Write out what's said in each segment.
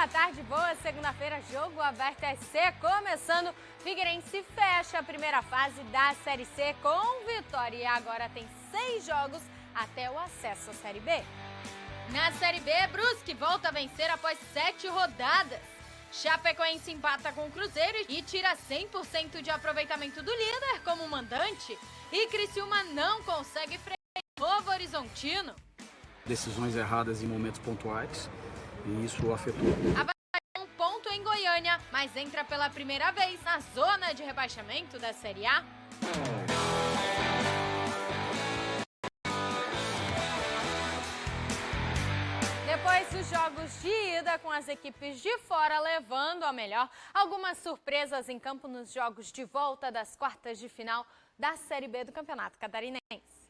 boa tarde, boa segunda-feira, jogo aberto SC começando. Figueirense fecha a primeira fase da Série C com vitória e agora tem 6 jogos até o acesso à Série B. Na Série B, Brusque volta a vencer após 7 rodadas. Chapecoense empata com o Cruzeiro e tira 100% de aproveitamento do líder como mandante. E Criciúma não consegue frear o Novo Horizontino. Decisões erradas em momentos pontuais e isso afetou. A um ponto em Goiânia, mas entra pela primeira vez na zona de rebaixamento da Série A. Depois dos jogos de ida com as equipes de fora levando a melhor, algumas surpresas em campo nos jogos de volta das quartas de final da Série B do Campeonato Catarinense.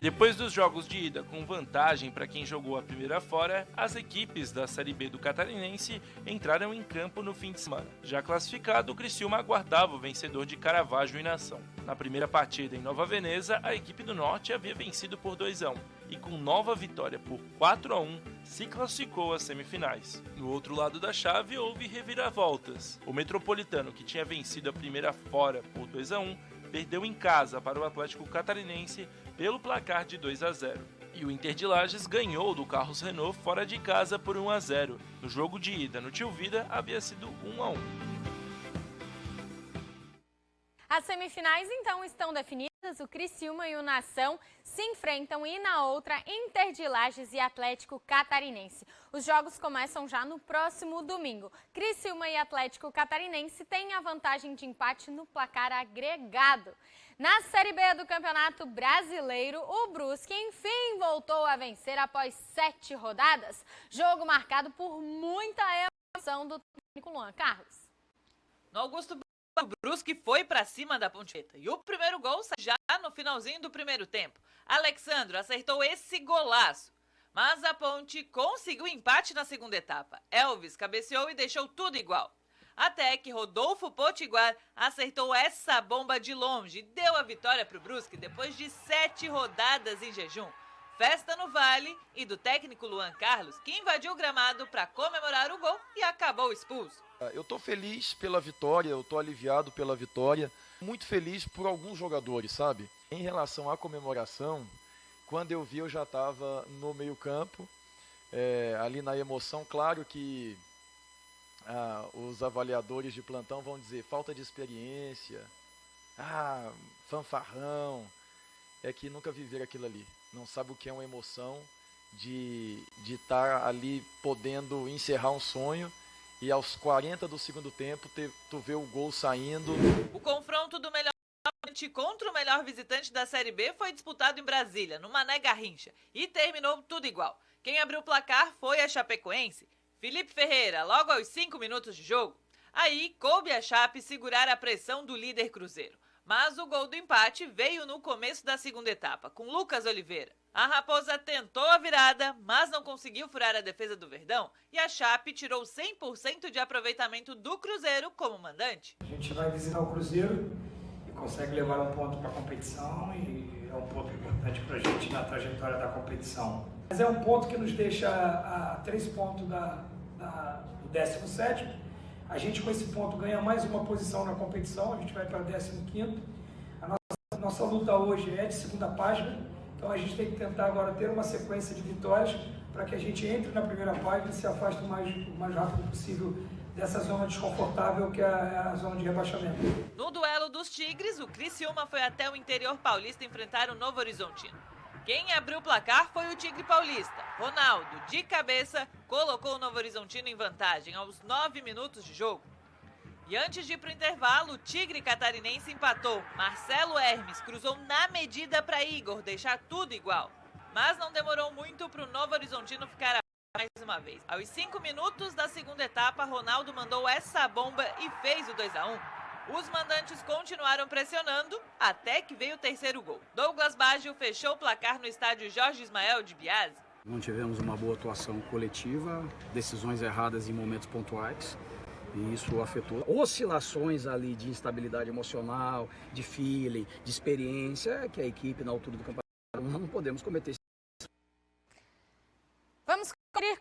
Depois dos jogos de ida com vantagem para quem jogou a primeira fora, as equipes da Série B do Catarinense entraram em campo no fim de semana. Já classificado, o Criciúma aguardava o vencedor de Caravaggio e Nação. Na primeira partida em Nova Veneza, a equipe do Norte havia vencido por 2-1 e com nova vitória por 4-1 se classificou às semifinais. No outro lado da chave houve reviravoltas. O Metropolitano, que tinha vencido a primeira fora por 2-1, perdeu em casa para o Atlético Catarinense pelo placar de 2-0. E o Inter de Lages ganhou do Carlos Renault fora de casa por 1-0. No jogo de ida no Tio Vida havia sido 1-1. As semifinais então estão definidas, o Criciúma e o Nação se enfrentam e na outra Inter de Lages e Atlético Catarinense. Os jogos começam já no próximo domingo. Criciúma e Atlético Catarinense têm a vantagem de empate no placar agregado. Na Série B do Campeonato Brasileiro, o Brusque enfim voltou a vencer após 7 rodadas. Jogo marcado por muita emoção do técnico Luan Carlos. No Augusto, o Brusque foi para cima da Ponte Preta e o primeiro gol saiu já no finalzinho do primeiro tempo. Alexandro acertou esse golaço, mas a Ponte conseguiu empate na segunda etapa. Elvis cabeceou e deixou tudo igual. Até que Rodolfo Potiguar acertou essa bomba de longe e deu a vitória para o Brusque depois de 7 rodadas em jejum. Festa no Vale e do técnico Luan Carlos, que invadiu o gramado para comemorar o gol e acabou expulso. Eu tô feliz pela vitória, eu tô aliviado pela vitória, muito feliz por alguns jogadores, sabe? Em relação à comemoração, quando eu vi eu já estava no meio-campo, ali na emoção. Claro que os avaliadores de plantão vão dizer falta de experiência, fanfarrão, é que nunca viveram aquilo ali, não sabe o que é uma emoção de estar ali podendo encerrar um sonho. E aos 40 do segundo tempo, tu vê o gol saindo. O confronto do melhor visitante contra o melhor visitante da Série B foi disputado em Brasília, no Mané Garrincha, e terminou tudo igual. Quem abriu o placar foi a Chapecoense. Felipe Ferreira, logo aos 5 minutos de jogo. Aí, coube a Chape segurar a pressão do líder Cruzeiro. Mas o gol do empate veio no começo da segunda etapa, com Lucas Oliveira. A Raposa tentou a virada, mas não conseguiu furar a defesa do Verdão e a Chape tirou 100% de aproveitamento do Cruzeiro como mandante. A gente vai visitar o Cruzeiro e consegue levar um ponto para a competição e é um ponto importante para a gente na trajetória da competição. Mas é um ponto que nos deixa a 3 pontos do 17º. A gente com esse ponto ganha mais uma posição na competição, a gente vai para 15º. A nossa luta hoje é de segunda página. Então a gente tem que tentar agora ter uma sequência de vitórias para que a gente entre na primeira página e se afaste o mais rápido possível dessa zona desconfortável que é a zona de rebaixamento. No duelo dos Tigres, o Criciúma foi até o interior paulista enfrentar o Novo Horizontino. Quem abriu o placar foi o Tigre Paulista. Ronaldo, de cabeça, colocou o Novo Horizontino em vantagem aos 9 minutos de jogo. E antes de ir para o intervalo, o Tigre Catarinense empatou. Marcelo Hermes cruzou na medida para Igor deixar tudo igual. Mas não demorou muito para o Novo Horizontino ficar mais uma vez. Aos 5 minutos da segunda etapa, Ronaldo mandou essa bomba e fez o 2-1. Os mandantes continuaram pressionando até que veio o terceiro gol. Douglas Baggio fechou o placar no estádio Jorge Ismael de Biase. Não tivemos uma boa atuação coletiva, decisões erradas em momentos pontuais. E isso afetou oscilações ali de instabilidade emocional, de feeling, de experiência, que a equipe na altura do campeonato não podemos cometer. Vamos Conferir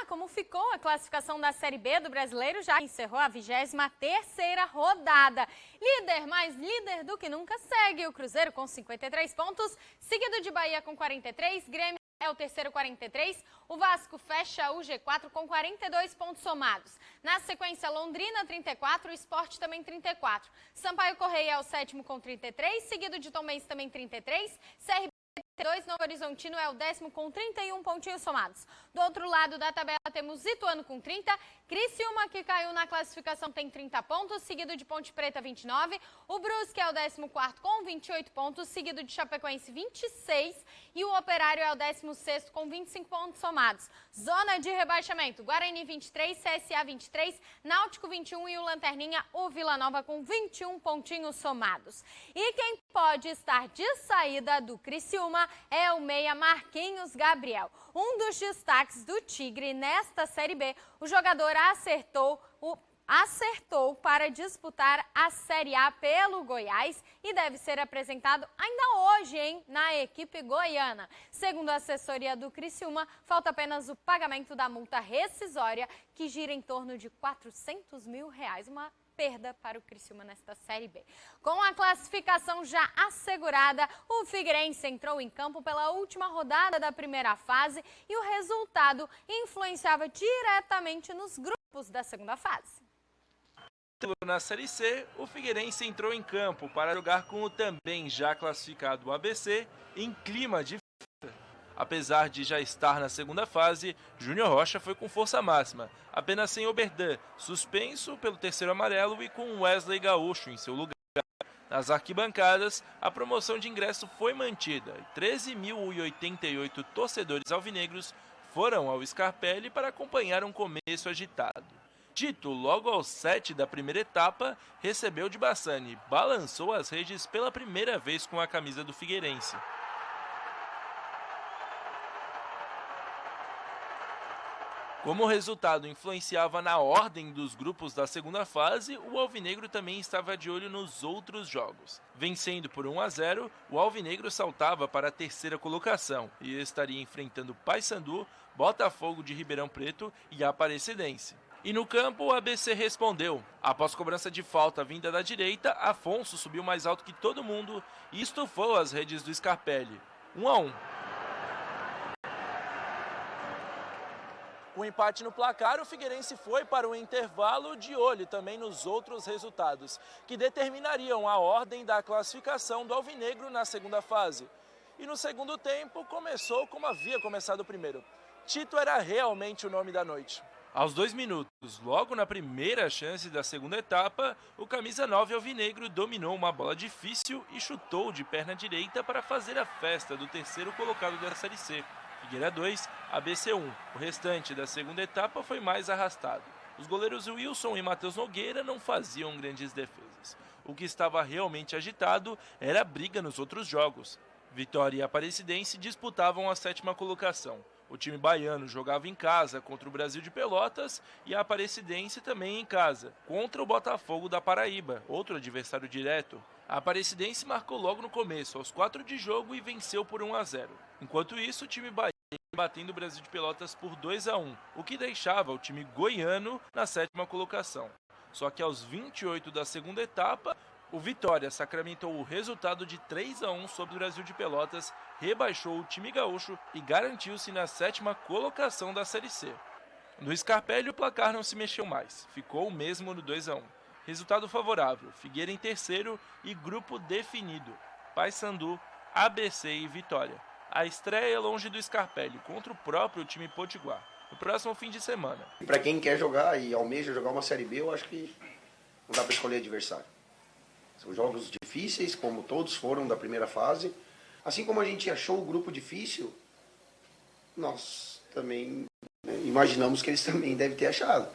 como ficou a classificação da Série B do Brasileiro, já encerrou a 23ª rodada. Líder, mais líder do que nunca, segue o Cruzeiro com 53 pontos, seguido de Bahia com 43, Grêmio é o terceiro 43, o Vasco fecha o G4 com 42 pontos somados. Na sequência, Londrina 34, o Sport também 34. Sampaio Correia é o sétimo com 33, seguido de Tombense também 33, CRB 32, Novo Horizontino é o 10º com 31 pontinhos somados. Do outro lado da tabela temos Ituano com 30, Criciúma, que caiu na classificação, tem 30 pontos, seguido de Ponte Preta 29, o Brusque é o 14º com 28 pontos, seguido de Chapecoense 26 e o Operário é o 16º com 25 pontos somados. Zona de rebaixamento, Guarani 23, CSA 23, Náutico 21 e o Lanterninha, o Vila Nova com 21 pontinhos somados. E quem pode estar de saída do Criciúma é o meia Marquinhos Gabriel. Um dos destaques do Tigre nesta Série B, o jogador acertou para disputar a Série A pelo Goiás e deve ser apresentado ainda hoje, na equipe goiana. Segundo a assessoria do Criciúma, falta apenas o pagamento da multa rescisória, que gira em torno de R$400 mil, uma perda para o Criciúma nesta Série B. Com a classificação já assegurada, o Figueirense entrou em campo pela última rodada da primeira fase e o resultado influenciava diretamente nos grupos da segunda fase. Na Série C, o Figueirense entrou em campo para jogar com o também já classificado ABC em clima de festa. Apesar de já estar na segunda fase, Júnior Rocha foi com força máxima, apenas sem Oberdan, suspenso pelo terceiro amarelo e com Wesley Gaúcho em seu lugar. Nas arquibancadas, a promoção de ingresso foi mantida e 13.088 torcedores alvinegros foram ao Scarpelli para acompanhar um começo agitado. Tito, logo aos 7 da primeira etapa, recebeu de Bassani e balançou as redes pela primeira vez com a camisa do Figueirense. Como o resultado influenciava na ordem dos grupos da segunda fase, o alvinegro também estava de olho nos outros jogos. Vencendo por 1-0, o alvinegro saltava para a terceira colocação e estaria enfrentando Paysandu, Botafogo de Ribeirão Preto e Aparecidense. E no campo, o ABC respondeu. Após cobrança de falta vinda da direita, Afonso subiu mais alto que todo mundo e estufou as redes do Scarpelli. 1-1. Com empate no placar, o Figueirense foi para o intervalo de olho também nos outros resultados, que determinariam a ordem da classificação do alvinegro na segunda fase. E no segundo tempo, começou como havia começado o primeiro. Tito era realmente o nome da noite. Aos 2 minutos, logo na primeira chance da segunda etapa, o camisa 9 alvinegro dominou uma bola difícil e chutou de perna direita para fazer a festa do terceiro colocado da Série C. Figueira 2, ABC 1. O restante da segunda etapa foi mais arrastado. Os goleiros Wilson e Matheus Nogueira não faziam grandes defesas. O que estava realmente agitado era a briga nos outros jogos. Vitória e Aparecidense disputavam a 7ª colocação. O time baiano jogava em casa contra o Brasil de Pelotas e a Aparecidense também em casa, contra o Botafogo da Paraíba, outro adversário direto. A Aparecidense marcou logo no começo, aos 4 de jogo, e venceu por 1-0. Enquanto isso, o time baiano batendo o Brasil de Pelotas por 2-1, o que deixava o time goiano na 7ª colocação. Só que aos 28 da segunda etapa, o Vitória sacramentou o resultado de 3-1 sobre o Brasil de Pelotas, rebaixou o time gaúcho e garantiu-se na 7ª colocação da Série C. No Scarpelli, o placar não se mexeu mais, ficou o mesmo no 2-1. Resultado favorável, Figueira em terceiro e grupo definido, Paysandu, ABC e Vitória. A estreia é longe do Scarpelli contra o próprio time potiguar, no próximo fim de semana. Para quem quer jogar e almeja jogar uma Série B, eu acho que não dá para escolher adversário. São jogos difíceis, como todos foram da primeira fase. Assim como a gente achou o grupo difícil, nós também imaginamos que eles também devem ter achado.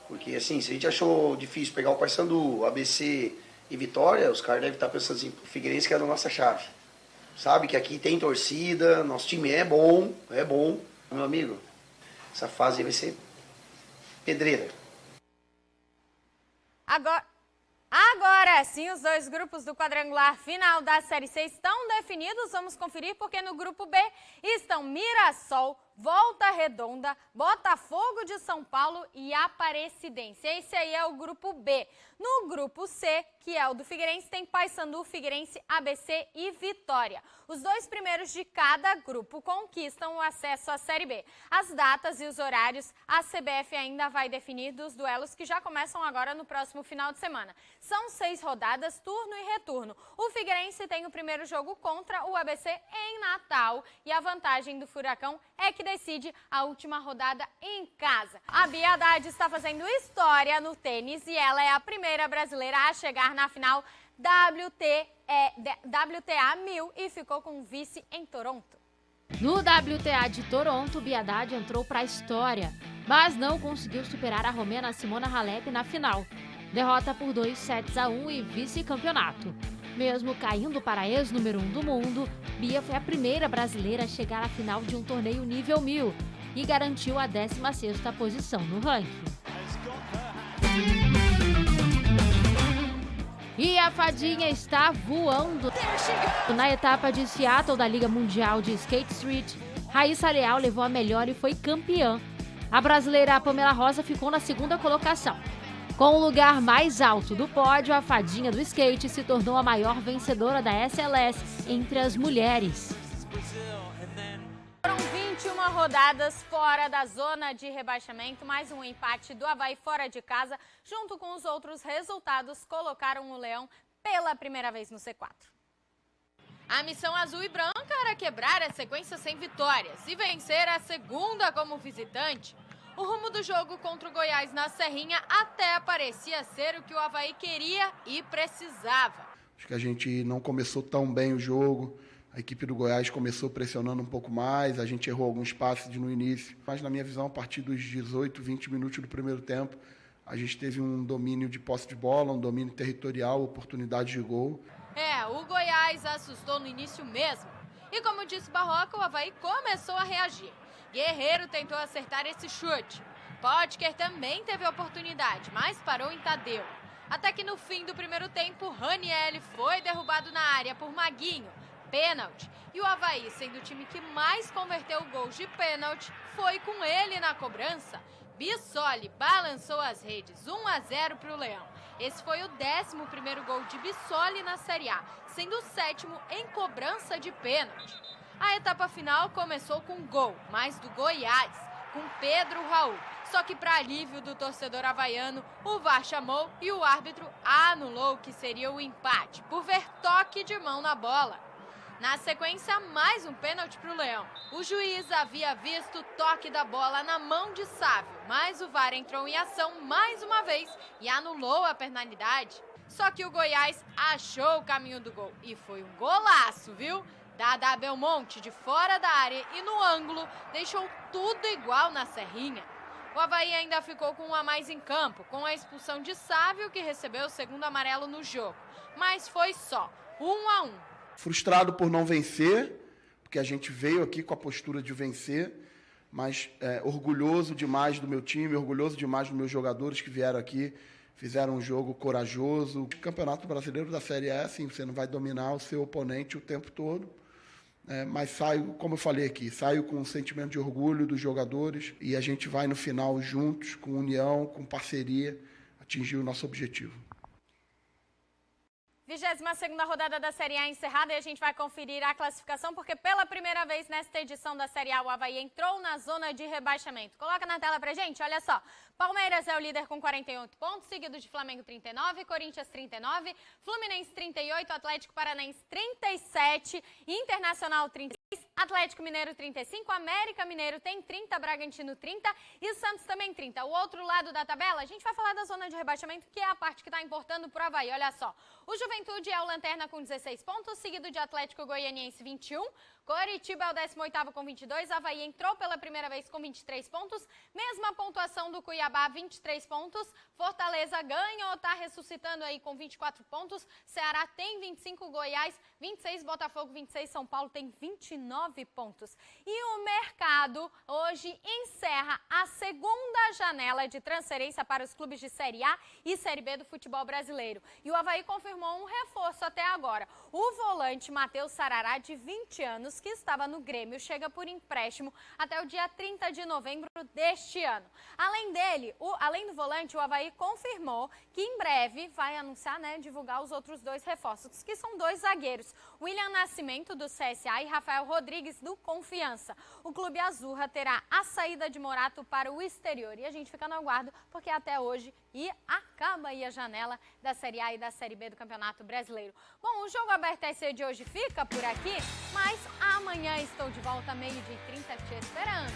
Porque assim, se a gente achou difícil pegar o Paysandu, ABC e Vitória, os caras devem estar pensando assim, o Figueirense que é da nossa chave. Sabe que aqui tem torcida, nosso time é bom. Meu amigo, essa fase vai ser pedreira. Agora sim, os 2 grupos do quadrangular final da Série C estão definidos. Vamos conferir porque no grupo B estão Mirassol, Volta Redonda, Botafogo de São Paulo e Aparecidense. Esse aí é o grupo B. No grupo C, que é o do Figueirense, tem Paysandu, Figueirense, ABC e Vitória. Os 2 primeiros de cada grupo conquistam o acesso à Série B. As datas e os horários a CBF ainda vai definir dos duelos que já começam agora no próximo final de semana. São 6 rodadas, turno e retorno. O Figueirense tem o primeiro jogo contra o ABC em Natal e a vantagem do Furacão é que decide a última rodada em casa. A Bia Haddad está fazendo história no tênis e ela é a primeira brasileira a chegar na final WTA 1000 e ficou com vice em Toronto. No WTA de Toronto, Bia Haddad entrou para a história, mas não conseguiu superar a romena Simona Halep na final. Derrota por 2-1 e vice-campeonato. Mesmo caindo para a ex-número 1 do mundo, Bia foi a primeira brasileira a chegar à final de um torneio nível 1000 e garantiu a 16ª posição no ranking. E a fadinha está voando. Na etapa de Seattle da Liga Mundial de Skate Street, Raíssa Leal levou a melhor e foi campeã. A brasileira Pamela Rosa ficou na 2ª colocação. Com o lugar mais alto do pódio, a fadinha do skate se tornou a maior vencedora da SLS entre as mulheres. Foram 21 rodadas fora da zona de rebaixamento, mais um empate do Avaí fora de casa, junto com os outros resultados, colocaram o Leão pela primeira vez no C4. A missão azul e branca era quebrar a sequência sem vitórias e vencer a segunda como visitante. O rumo do jogo contra o Goiás na Serrinha até parecia ser o que o Avaí queria e precisava. Acho que a gente não começou tão bem o jogo. A equipe do Goiás começou pressionando um pouco mais, a gente errou alguns passes no início. Mas, na minha visão, a partir dos 18, 20 minutos do primeiro tempo, a gente teve um domínio de posse de bola, um domínio territorial, oportunidade de gol. O Goiás assustou no início mesmo. E como disse Barroca, o Avaí começou a reagir. Guerreiro tentou acertar esse chute. Potker também teve oportunidade, mas parou em Tadeu. Até que no fim do primeiro tempo, Raniel foi derrubado na área por Maguinho. Pênalti. E o Avaí, sendo o time que mais converteu gols de pênalti, foi com ele na cobrança. Bissoli balançou as redes, 1-0 para o Leão. Esse foi o 11º gol de Bissoli na Série A, sendo o 7º em cobrança de pênalti. A etapa final começou com gol, mas do Goiás, com Pedro Raul. Só que para alívio do torcedor havaiano, o VAR chamou e o árbitro anulou o que seria o empate, por ver toque de mão na bola. Na sequência, mais um pênalti para o Leão. O juiz havia visto o toque da bola na mão de Sávio, mas o VAR entrou em ação mais uma vez e anulou a penalidade. Só que o Goiás achou o caminho do gol e foi um golaço, viu? Dada Belmonte de fora da área e no ângulo, deixou tudo igual na Serrinha. O Avaí ainda ficou com um a mais em campo, com a expulsão de Sávio, que recebeu o 2º amarelo no jogo. Mas foi só 1-1. Frustrado por não vencer, porque a gente veio aqui com a postura de vencer, mas orgulhoso demais do meu time, orgulhoso demais dos meus jogadores que vieram aqui, fizeram um jogo corajoso. O Campeonato Brasileiro da Série E é assim, você não vai dominar o seu oponente o tempo todo, mas saio, como eu falei aqui, saio com um sentimento de orgulho dos jogadores e a gente vai no final juntos, com união, com parceria, atingir o nosso objetivo. 22ª rodada da Série A encerrada e a gente vai conferir a classificação porque pela primeira vez nesta edição da Série A o Avaí entrou na zona de rebaixamento. Coloca na tela pra gente, olha só. Palmeiras é o líder com 48 pontos, seguido de Flamengo 39, Corinthians 39, Fluminense 38, Atlético Paranaense 37, Internacional 36, Atlético Mineiro 35, América Mineiro tem 30, Bragantino 30 e Santos também 30. O outro lado da tabela, a gente vai falar da zona de rebaixamento, que é a parte que está importando pro Avaí. Olha só, o Juventude é o lanterna com 16 pontos, seguido de Atlético Goianiense 21, Coritiba é o 18º com 22, Avaí entrou pela primeira vez com 23 pontos, mesma pontuação do Cuiabá, 23 pontos, Fortaleza ganhou, tá ressuscitando aí com 24 pontos, Ceará tem 25, Goiás 26, Botafogo 26, São Paulo tem 29 pontos. E o mercado hoje encerra a segunda janela de transferência para os clubes de Série A e Série B do futebol brasileiro. E o Avaí confirmou um reforço até agora. O volante Matheus Sarará, de 20 anos, que estava no Grêmio, chega por empréstimo até o dia 30 de novembro deste ano. Além do volante, o Avaí confirmou que em breve vai anunciar, divulgar os outros 2 reforços, que são 2 zagueiros, William Nascimento, do CSA, e Rafael Rodrigues, do Confiança. O clube Azurra terá a saída de Morato para o exterior e a gente fica no aguardo, porque até hoje acaba aí a janela da Série A e da Série B do Campeonato Brasileiro. Bom, o Jogo Aberto SC de hoje fica por aqui, mas amanhã estou de volta, 12h30, te esperando.